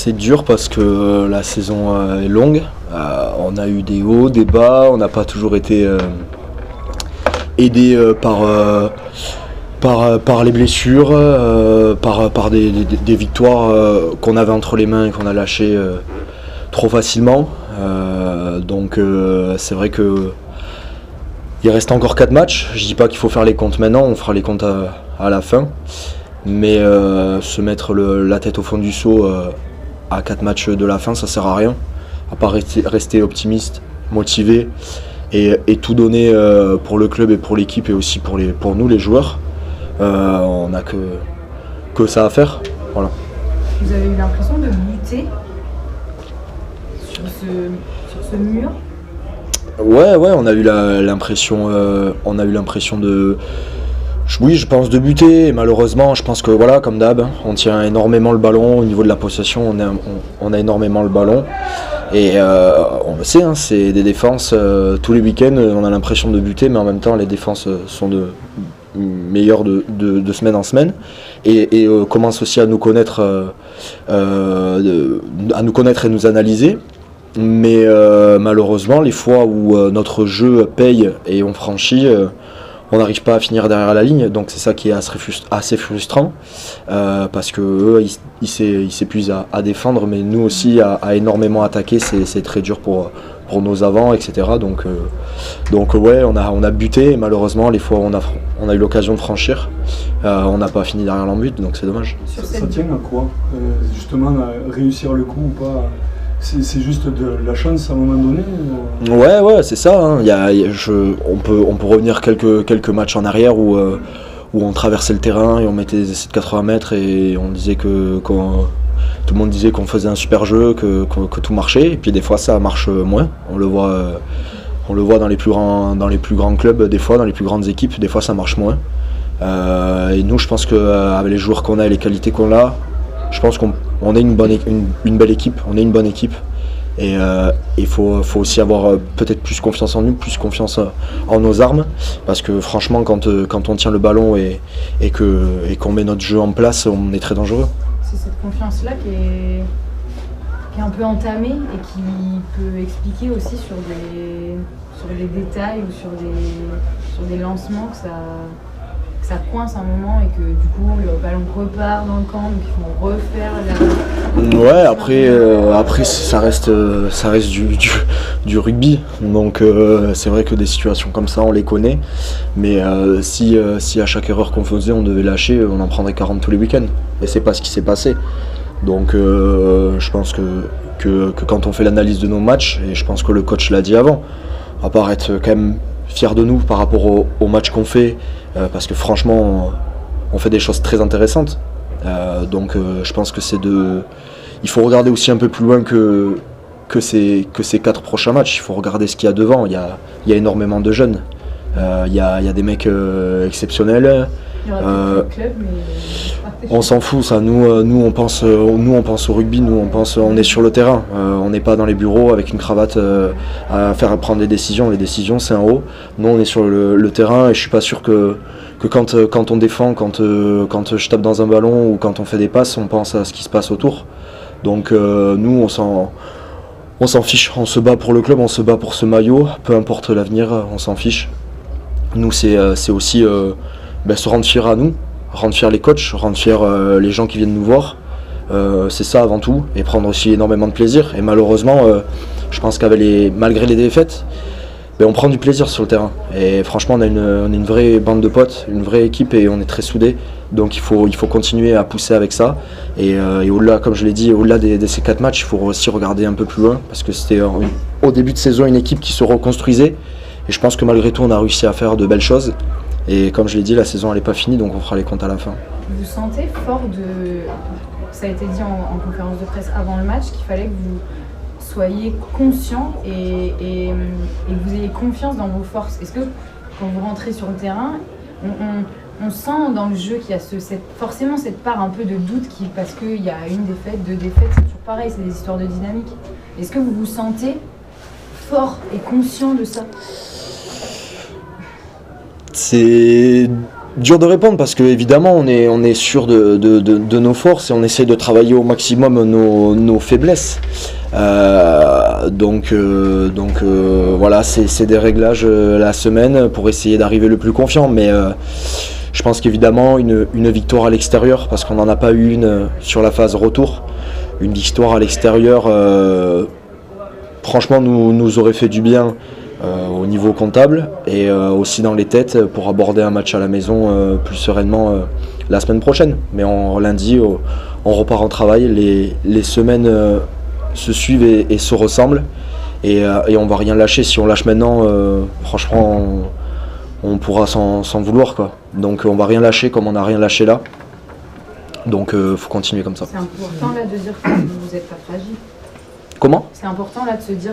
c'est dur parce que la saison est longue. On a eu des hauts, des bas, on n'a pas toujours été aidé par les blessures, par des victoires qu'on avait entre les mains et qu'on a lâchées trop facilement. Donc c'est vrai que il reste encore 4 matchs. Je dis pas qu'il faut faire les comptes maintenant, on fera les comptes à la fin. Mais se mettre la tête au fond du seau à 4 matchs de la fin, ça sert à rien. À part rester optimiste, motivé et tout donner pour le club et pour l'équipe et aussi pour nous les joueurs. On n'a que ça à faire. Voilà. Vous avez eu l'impression de buter sur ce mur? Ouais, on a eu l'impression de... Oui, je pense de buter, et malheureusement, je pense que voilà, comme d'hab, on tient énormément le ballon, au niveau de la possession, on a énormément le ballon, et on le sait, c'est des défenses, tous les week-ends, on a l'impression de buter, mais en même temps, les défenses sont meilleures de semaine en semaine, et commencent aussi à nous connaître et nous analyser. Mais malheureusement, les fois où notre jeu paye et on franchit, on n'arrive pas à finir derrière la ligne, donc c'est ça qui est assez frustrant, parce que eux, ils s'épuisent à défendre, mais nous aussi à énormément attaquer, c'est très dur pour nos avants, etc. Donc ouais, on a buté, et malheureusement, les fois où on a eu l'occasion de franchir, on n'a pas fini derrière l'embut, donc c'est dommage. Ça tient à quoi justement, à réussir le coup ou pas? C'est juste de la chance à un moment donné Ouais, c'est ça. On peut revenir quelques matchs en arrière où on traversait le terrain et on mettait des essais de 80 mètres et on disait tout le monde disait qu'on faisait un super jeu, que tout marchait. Et puis des fois ça marche moins. On le voit dans les plus grands clubs, des fois dans les plus grandes équipes, des fois ça marche moins. Et nous, je pense qu'avec les joueurs qu'on a et les qualités qu'on a, je pense qu'on est une belle équipe, on est une bonne équipe, et il faut aussi avoir peut-être plus confiance en nous, plus confiance en nos armes, parce que franchement quand on tient le ballon et qu'on met notre jeu en place, on est très dangereux. C'est cette confiance-là qui est un peu entamée et qui peut expliquer aussi sur des détails ou sur des lancements que ça coince un moment et que du coup le ballon repart dans le camp, donc ils vont refaire Ouais, après ça reste du rugby, donc c'est vrai que des situations comme ça on les connaît, mais si à chaque erreur qu'on faisait on devait lâcher, on en prendrait 40 tous les week-ends, et c'est pas ce qui s'est passé. Donc je pense que quand on fait l'analyse de nos matchs, et je pense que le coach l'a dit avant, à part être quand même fier de nous par rapport au match qu'on fait, parce que franchement on fait des choses très intéressantes, donc je pense que il faut regarder aussi un peu plus loin que ces 4 prochains matchs. Il faut regarder ce qu'il y a devant. Il y a énormément de jeunes, il y a des mecs exceptionnels. Il y aura d'autres clubs, mais on s'en fout, ça. Nous on pense au rugby, on est sur le terrain, on n'est pas dans les bureaux avec une cravate à prendre des décisions. Les décisions c'est en haut. Nous on est sur le terrain, et je suis pas sûr que quand on défend, quand je tape dans un ballon ou quand on fait des passes, on pense à ce qui se passe autour. Donc nous on s'en fiche, on se bat pour le club, on se bat pour ce maillot, peu importe l'avenir, on s'en fiche. Nous c'est aussi se rendre fier à nous, rendre fier les coachs, rendre fier les gens qui viennent nous voir, c'est ça avant tout, et prendre aussi énormément de plaisir. Et malheureusement, je pense malgré les défaites, on prend du plaisir sur le terrain. Et franchement, on a une vraie bande de potes, une vraie équipe, et on est très soudés. Donc il faut continuer à pousser avec ça. Et au-delà, comme je l'ai dit, au-delà de ces 4 matchs, il faut aussi regarder un peu plus loin, parce que c'était au début de saison une équipe qui se reconstruisait. Et je pense que malgré tout, on a réussi à faire de belles choses. Et comme je l'ai dit, la saison elle n'est pas finie, donc on fera les comptes à la fin. Vous sentez fort ça a été dit en conférence de presse avant le match, qu'il fallait que vous soyez conscient et que vous ayez confiance dans vos forces. Est-ce que quand vous rentrez sur le terrain, on sent dans le jeu qu'il y a forcément cette part un peu de doute parce qu'il y a une défaite, 2 défaites, c'est toujours pareil, c'est des histoires de dynamique. Est-ce que vous vous sentez fort et conscient de ça? C'est Dur de répondre parce que évidemment on est sûr de nos forces et on essaie de travailler au maximum nos faiblesses. Voilà, c'est des réglages la semaine pour essayer d'arriver le plus confiant. Mais je pense qu'évidemment une victoire à l'extérieur, parce qu'on n'en a pas eu une sur la phase retour, une victoire à l'extérieur franchement nous aurait fait du bien. Au niveau comptable et aussi dans les têtes pour aborder un match à la maison plus sereinement la semaine prochaine. Mais lundi, on repart en travail, les semaines se suivent et se ressemblent et on va rien lâcher. Si on lâche maintenant, franchement, on pourra s'en vouloir, quoi. Donc on va rien lâcher comme on n'a rien lâché là. Donc faut continuer comme ça. C'est important là de dire que vous n'êtes pas fragile. Comment ? C'est important là de se dire